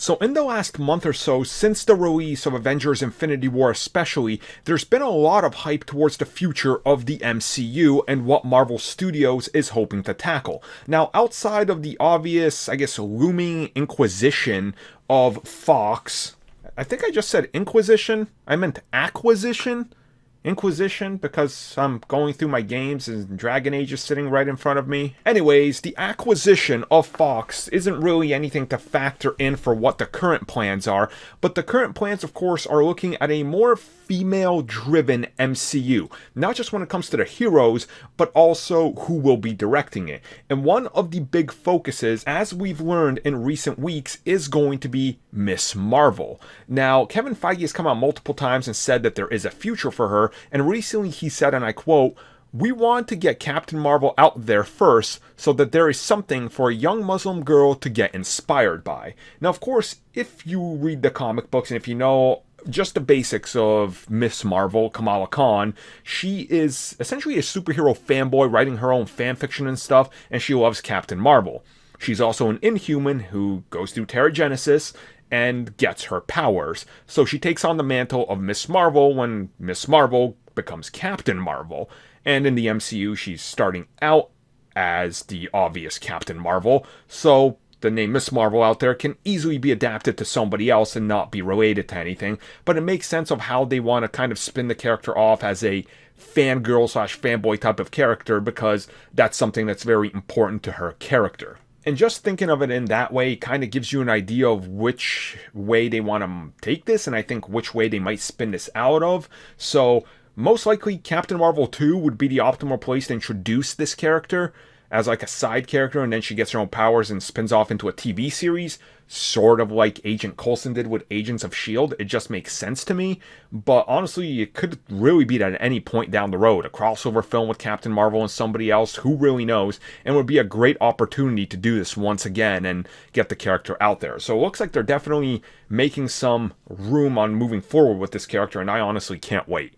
So in the last month or so, since the release of Avengers Infinity War especially, there's been a lot of hype towards the future of the MCU and what Marvel Studios is hoping to tackle. Now, outside of the obvious, I guess, looming inquisition of Fox, I think I just said Inquisition? I meant acquisition? Inquisition, because I'm going through my games and Dragon Age is sitting right in front of me. Anyways, the acquisition of Fox isn't really anything to factor in for what the current plans are, but the current plans, of course, are looking at a more female-driven MCU. Not just when it comes to the heroes, but also who will be directing it. And one of the big focuses, as we've learned in recent weeks, is going to be Ms. Marvel. Now, Kevin Feige has come out multiple times and said that there is a future for her, and recently he said, and I quote, "We want to get Captain Marvel out there first so that there is something for a young Muslim girl to get inspired by." Now, of course, if you read the comic books and if you know just the basics of Ms. Marvel, Kamala Khan, she is essentially a superhero fanboy writing her own fanfiction and stuff, and she loves Captain Marvel. She's also an Inhuman who goes through Terrigenesis and gets her powers. So she takes on the mantle of Ms. Marvel when Ms. Marvel becomes Captain Marvel. And in the MCU, she's starting out as the obvious Captain Marvel. So the name Ms. Marvel out there can easily be adapted to somebody else and not be related to anything. But it makes sense of how they want to kind of spin the character off as a fangirl / fanboy type of character, because that's something that's very important to her character. And just thinking of it in that way kind of gives you an idea of which way they want to take this, and I think which way they might spin this out of. So most likely Captain Marvel 2 would be the optimal place to introduce this character as like a side character, and then she gets her own powers and spins off into a TV series, sort of like Agent Coulson did with Agents of S.H.I.E.L.D. It just makes sense to me, but honestly, it could really be at any point down the road. A crossover film with Captain Marvel and somebody else, who really knows, and would be a great opportunity to do this once again and get the character out there. So it looks like they're definitely making some room on moving forward with this character, and I honestly can't wait.